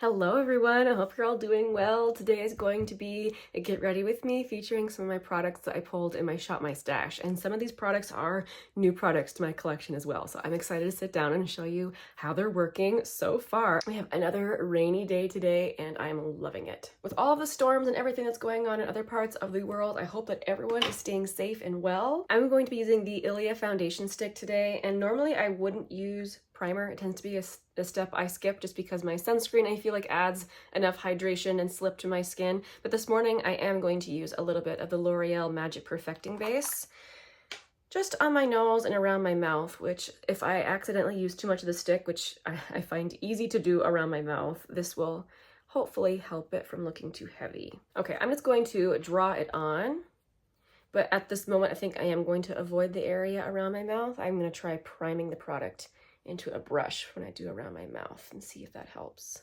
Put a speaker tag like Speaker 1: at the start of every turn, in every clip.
Speaker 1: Hello everyone, I hope you're all doing well. Today is going to be a get ready with me featuring some of my products that I pulled in my Shop My Stash, and some of these products are new products to my collection as well. So I'm excited to sit down and show you how they're working so far. We have another rainy day today and I'm loving it. With all of the storms and everything that's going on in other parts of the world, I hope that everyone is staying safe and well. I'm going to be using the Ilia foundation stick today, and normally I wouldn't use primer. It tends to be a step I skip just because my sunscreen I feel like adds enough hydration and slip to my skin. But this morning I am going to use a little bit of the L'Oreal Magic Perfecting Base just on my nose and around my mouth, which if I accidentally use too much of the stick, which I find easy to do around my mouth, this will hopefully help it from looking too heavy. Okay, I'm just going to draw it on. But at this moment, I think I am going to avoid the area around my mouth. I'm going to try priming the product into a brush when I do around my mouth and see if that helps.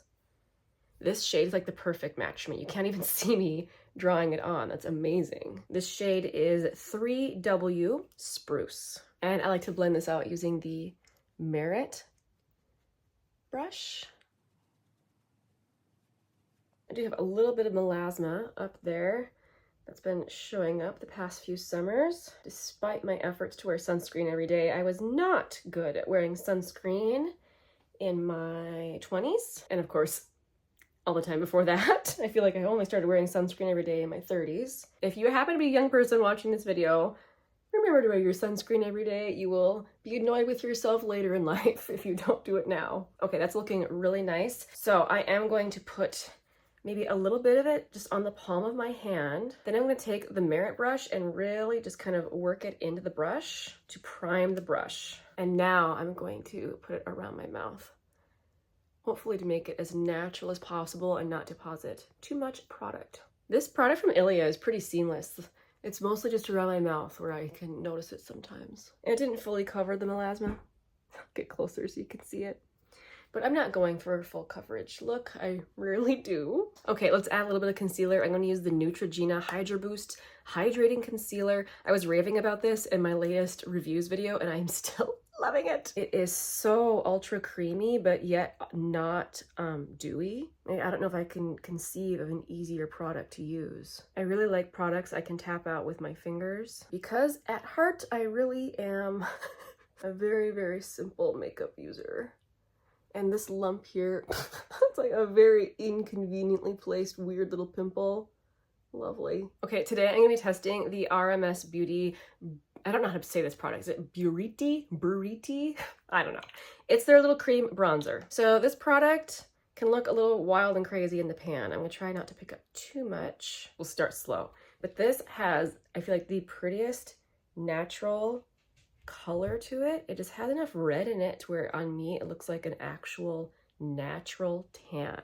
Speaker 1: This shade is like the perfect match for me. You can't even see me drawing it on. That's amazing. This shade is 3W Spruce. And I like to blend this out using the Merit brush. I do have a little bit of melasma up there that's been showing up the past few summers. Despite my efforts to wear sunscreen every day, I was not good at wearing sunscreen in my 20s. And of course, all the time before that. I feel like I only started wearing sunscreen every day in my 30s. If you happen to be a young person watching this video, remember to wear your sunscreen every day. You will be annoyed with yourself later in life if you don't do it now. Okay, that's looking really nice. So I am going to put maybe a little bit of it just on the palm of my hand. Then I'm going to take the Merit brush and really just kind of work it into the brush to prime the brush. And now I'm going to put it around my mouth, hopefully to make it as natural as possible and not deposit too much product. This product from Ilia is pretty seamless. It's mostly just around my mouth where I can notice it sometimes. And it didn't fully cover the melasma. Get closer so you can see it. But I'm not going for a full coverage look. I rarely do. Okay, let's add a little bit of concealer. I'm going to use the Neutrogena Hydra Boost Hydrating Concealer. I was raving about this in my latest reviews video and I'm still loving it. It is so ultra creamy, but yet not dewy. I don't know if I can conceive of an easier product to use. I really like products I can tap out with my fingers because at heart, I really am a very, very simple makeup user. And this lump here, it's like a very inconveniently placed weird little pimple. Lovely. Okay, today I'm gonna be testing the RMS Beauty, I don't know how to say this product. Is it Buriti? I don't know. It's their little cream bronzer. So this product can look a little wild and crazy in the pan. I'm gonna try not to pick up too much. We'll start slow. But this has, I feel like, the prettiest natural color to it. It just has enough red in it to where on me it looks like an actual natural tan.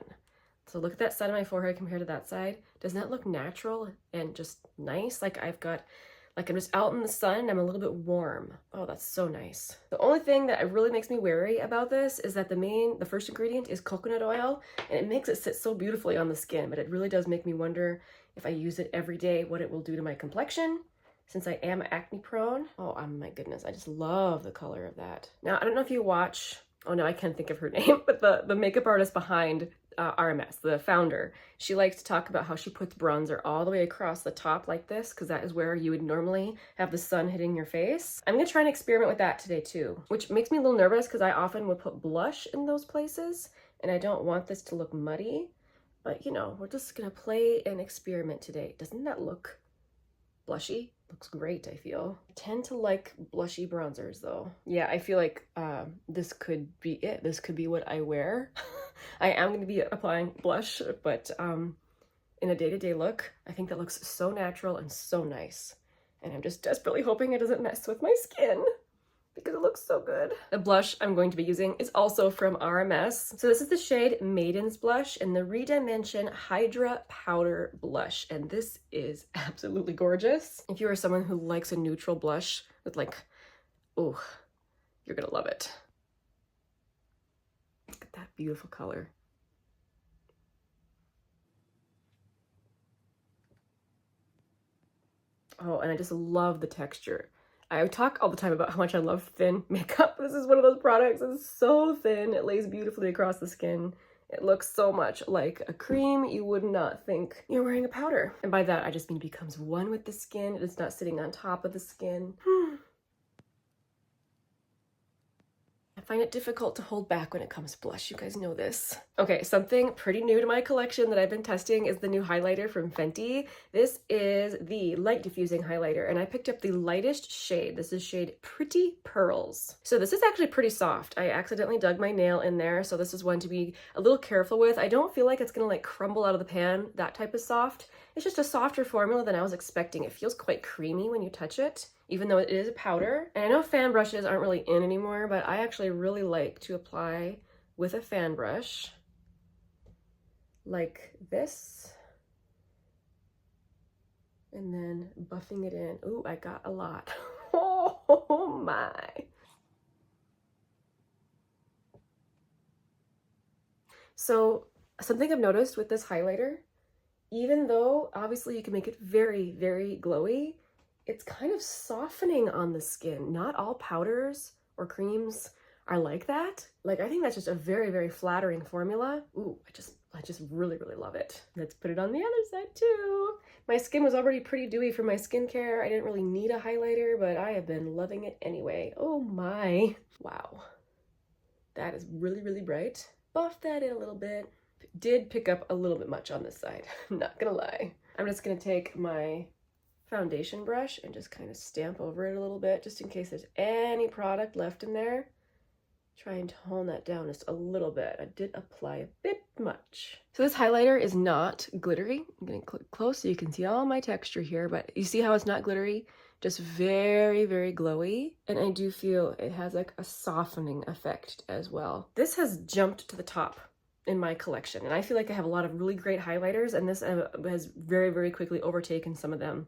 Speaker 1: So look at that side of my forehead compared to that side. Doesn't that look natural and just nice? Like I'm just out in the sun and I'm a little bit warm. Oh, that's so nice. The only thing that really makes me wary about this is that the first ingredient is coconut oil, and it makes it sit so beautifully on the skin, but it really does make me wonder if I use it every day, what it will do to my complexion. Since I am acne prone. Oh my goodness, I just love the color of that. Now, I don't know if you watch, oh no, I can't think of her name, but the makeup artist behind RMS, the founder, she likes to talk about how she puts bronzer all the way across the top like this, because that is where you would normally have the sun hitting your face. I'm gonna try and experiment with that today too, which makes me a little nervous because I often would put blush in those places, and I don't want this to look muddy, but you know, we're just gonna play and experiment today. Doesn't that look blushy? Looks great, I feel. I tend to like blushy bronzers though. Yeah, I feel like this could be it. This could be what I wear. I am going to be applying blush, but in a day-to-day look, I think that looks so natural and so nice. And I'm just desperately hoping it doesn't mess with my skin because it looks so good. The blush I'm going to be using is also from RMS. So this is the shade Maiden's blush and the Redimension Hydra Powder Blush. And this is absolutely gorgeous. If you are someone who likes a neutral blush with like, oh, you're gonna love it. Look at that beautiful color. Oh, and I just love the texture. I talk all the time about how much I love thin makeup. This is one of those products. It's so thin. It lays beautifully across the skin It looks so much like a cream, you would not think you're wearing a powder. And by that, I just mean it becomes one with the skin. It is not sitting on top of the skin. I find it difficult to hold back when it comes to blush. You guys know this. Okay, something pretty new to my collection that I've been testing is the new highlighter from Fenty. This is the Light Diffusing highlighter, and I picked up the lightest shade. This is shade Pretty Purlz. So this is actually pretty soft. I accidentally dug my nail in there, so this is one to be a little careful with. I don't feel like it's gonna like crumble out of the pan, that type of soft. It's just a softer formula than I was expecting. It feels quite creamy when you touch it, even though it is a powder. And I know fan brushes aren't really in anymore, but I actually really like to apply with a fan brush like this. And then buffing it in. Ooh, I got a lot. Oh my. So something I've noticed with this highlighter, even though obviously you can make it very, very glowy, it's kind of softening on the skin. Not all powders or creams are like that. Like, I think that's just a very, very flattering formula. Ooh, I just really, really love it. Let's put it on the other side too. My skin was already pretty dewy for my skincare. I didn't really need a highlighter, but I have been loving it anyway. Oh my. Wow. That is really, really bright. Buff that in a little bit. Did pick up a little bit much on this side, not gonna lie. I'm just gonna take my foundation brush and just kind of stamp over it a little bit, just in case there's any product left in there. Try and tone that down just a little bit. I did apply a bit much. So this highlighter is not glittery. I'm gonna click close so you can see all my texture here, but you see how it's not glittery? Just very, very glowy. And I do feel it has like a softening effect as well. This has jumped to the top in my collection, and I feel like I have a lot of really great highlighters, and this has very, very quickly overtaken some of them.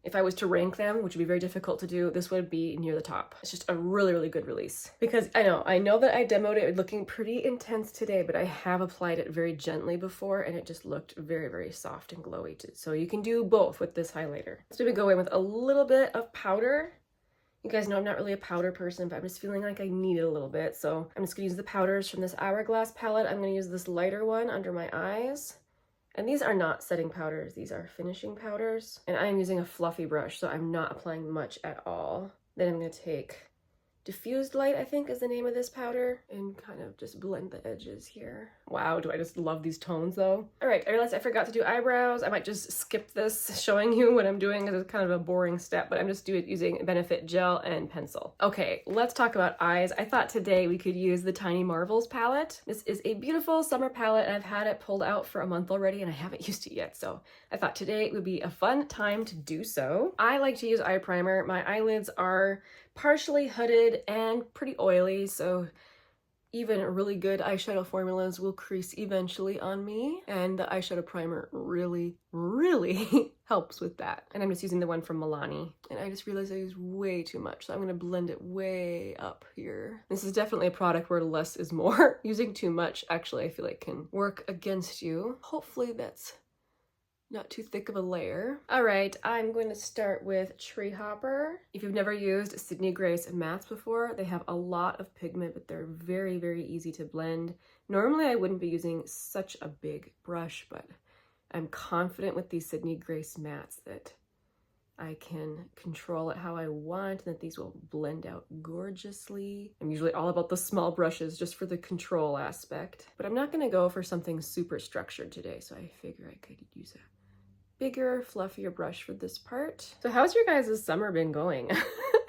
Speaker 1: If I was to rank them, which would be very difficult to do, this would be near the top. It's just a really, really good release. Because I know that I demoed it looking pretty intense today, but I have applied it very gently before, and it just looked very, very soft and glowy too. So you can do both with this highlighter. So we go in with a little bit of powder. You guys know I'm not really a powder person, but I'm just feeling like I need it a little bit. So I'm just gonna use the powders from this Hourglass palette. I'm gonna use this lighter one under my eyes. And these are not setting powders, these are finishing powders. And I am using a fluffy brush, so I'm not applying much at all. Then I'm gonna take Diffused Light, I think is the name of this powder, and kind of just blend the edges here. Wow, do I just love these tones though. All right, I realized I forgot to do eyebrows. I might just skip this showing you what I'm doing because it's kind of a boring step, but I'm just using Benefit gel and pencil. Okay, let's talk about eyes. I thought today we could use the Tiny Marvels palette. This is a beautiful summer palette, and I've had it pulled out for a month already, and I haven't used it yet, so I thought today would be a fun time to do so. I like to use eye primer. My eyelids are partially hooded and pretty oily, so even really good eyeshadow formulas will crease eventually on me, and the eyeshadow primer really, really helps with that. And I'm just using the one from Milani, and I just realized I used way too much, so I'm gonna blend it way up here. This is definitely a product where less is more. Using too much, actually, I feel like can work against you. Hopefully that's not too thick of a layer. All right, I'm going to start with Tree Hopper. If you've never used Sydney Grace mattes before, they have a lot of pigment, but they're very, very easy to blend. Normally I wouldn't be using such a big brush, but I'm confident with these Sydney Grace mattes that I can control it how I want, and that these will blend out gorgeously. I'm usually all about the small brushes just for the control aspect, but I'm not gonna go for something super structured today, so I figure I could use a bigger, fluffier brush for this part. So how's your guys' summer been going?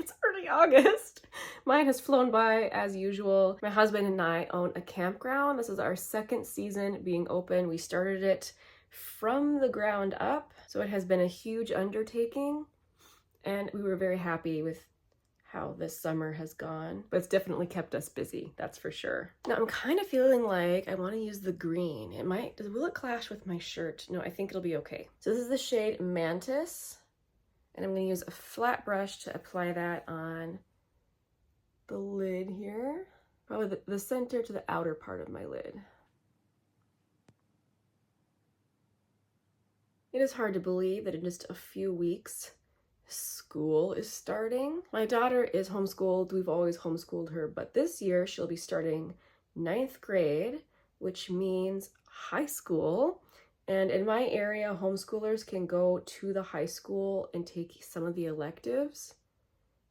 Speaker 1: It's already August. Mine has flown by as usual. My husband and I own a campground. This is our second season being open. We started it from the ground up, so it has been a huge undertaking, and we were very happy with how this summer has gone, but it's definitely kept us busy, that's for sure. Now I'm kind of feeling like I want to use the green. Will it clash with my shirt? No, I think it'll be okay. So this is the shade Mantis, and I'm going to use a flat brush to apply that on the lid here, probably the center to the outer part of my lid. It is hard to believe that in just a few weeks, school is starting. My daughter is homeschooled. We've always homeschooled her, but this year she'll be starting 9th grade. which means high school. And in my area, homeschoolers can go to the high school and take some of the electives.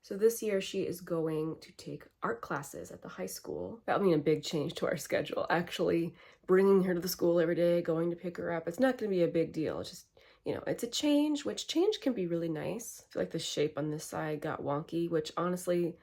Speaker 1: So this year she is going to take art classes at the high school. That'll mean a big change to our schedule. Actually bringing her to the school every day, going to pick her up. It's not going to be a big deal. It's just, you know, it's a change, which change can be really nice. I feel like the shape on this side got wonky, which honestly,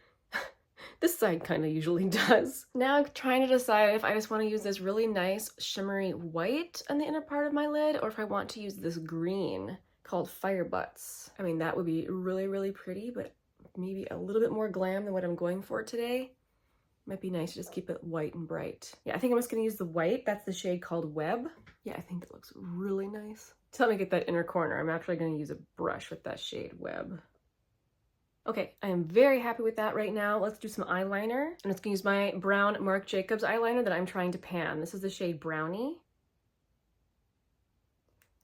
Speaker 1: this side kind of usually does. Now I'm trying to decide if I just want to use this really nice shimmery white on the inner part of my lid, or if I want to use this green called Fire Butts. I mean, that would be really, really pretty, but maybe a little bit more glam than what I'm going for today. Might be nice to just keep it white and bright. Yeah, I think I'm just gonna use the white. That's the shade called Web. Yeah, I think that looks really nice. To help me get that inner corner, I'm actually gonna use a brush with that shade Web. Okay, I am very happy with that right now. Let's do some eyeliner. I'm just gonna use my brown Marc Jacobs eyeliner that I'm trying to pan. This is the shade Brownie.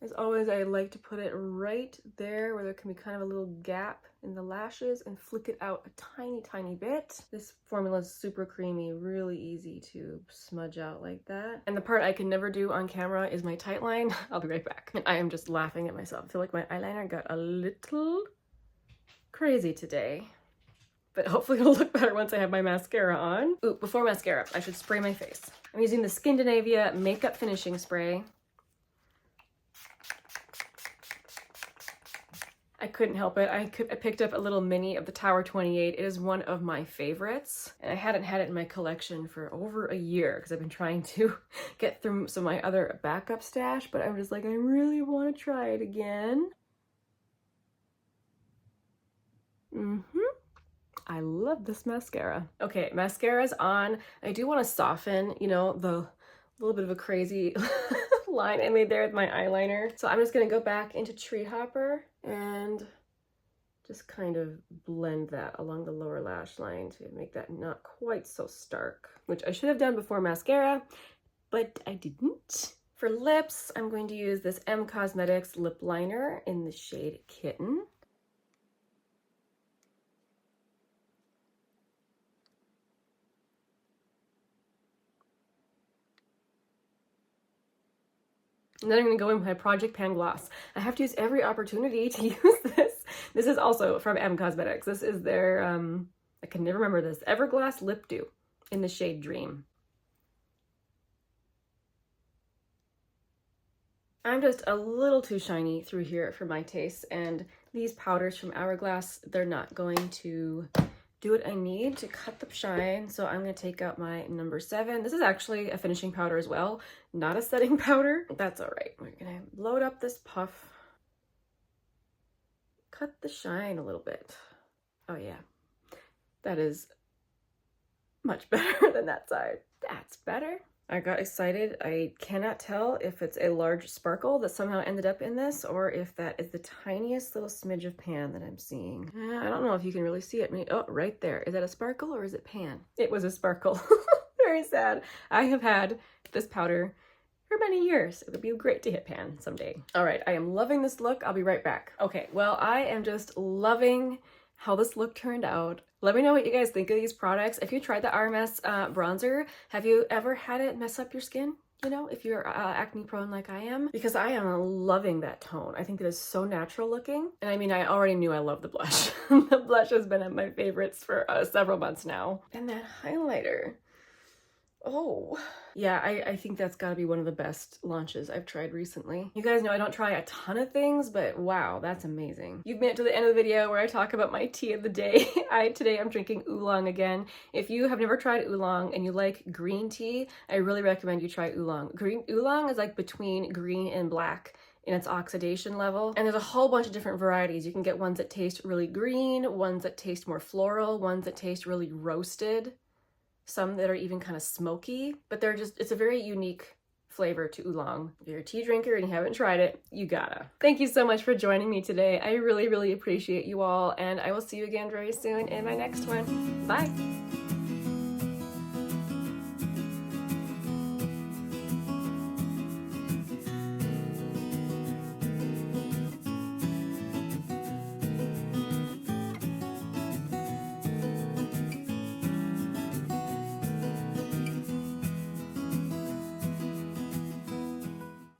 Speaker 1: As always, I like to put it right there where there can be kind of a little gap in the lashes and flick it out a tiny, tiny bit. This formula is super creamy, really easy to smudge out like that. And the part I can never do on camera is my tight line. I'll be right back. And I am just laughing at myself. I feel like my eyeliner got a little crazy today, but hopefully it'll look better once I have my mascara on. Ooh, before mascara, I should spray my face. I'm using the Skindinavia Makeup Finishing Spray. I couldn't help it. I picked up a little mini of the Tower 28. It is one of my favorites. And I hadn't had it in my collection for over a year because I've been trying to get through some of my other backup stash, but I'm just like, I really want to try it again. I love this mascara. Okay, mascara's on. I do want to soften, you know, the little bit of a crazy line I made there with my eyeliner. So I'm just gonna go back into Tree Hopper and just kind of blend that along the lower lash line to make that not quite so stark, which I should have done before mascara, but I didn't. For lips, I'm going to use this M Cosmetics lip liner in the shade Kitten. And then I'm going to go in with my Project Pan Gloss. I have to use every opportunity to use this. This is also from M Cosmetics. This is their, I can never remember this, Everglass Lip Dew in the shade Dream. I'm just a little too shiny through here for my taste, and these powders from Hourglass, they're not going to do what I need to cut the shine. So I'm going to take out my number 7. This is actually a finishing powder as well, not a setting powder. That's all right. We're going to load up this puff, cut the shine a little bit. Oh yeah, that is much better than that side. That's better. I got excited. I cannot tell if it's a large sparkle that somehow ended up in this or if that is the tiniest little smidge of pan that I'm seeing. I don't know if you can really see it. Oh, right there. Is that a sparkle or is it pan? It was a sparkle. Very sad. I have had this powder for many years. It would be great to hit pan someday. All right, I am loving this look. I'll be right back. Okay, well, I am just loving how this look turned out. Let me know what you guys think of these products. If you tried the RMS bronzer, have you ever had it mess up your skin? You know, if you're acne prone like I am, because I am loving that tone. I think it is so natural looking. And I mean, I already knew I love the blush. The blush has been at my favorites for several months now. And that highlighter. Oh, yeah, I think that's gotta be one of the best launches I've tried recently. You guys know I don't try a ton of things, but wow, that's amazing. You've made it to the end of the video where I talk about my tea of the day. Today I'm drinking oolong again. If you have never tried oolong and you like green tea, I really recommend you try oolong. Oolong is like between green and black in its oxidation level. And there's a whole bunch of different varieties. You can get ones that taste really green, ones that taste more floral, ones that taste really roasted. Some that are even kind of smoky, but they're just, it's a very unique flavor to oolong. If you're a tea drinker and you haven't tried it, you gotta. Thank you so much for joining me today. I really, really appreciate you all, and I will see you again very soon in my next one. Bye.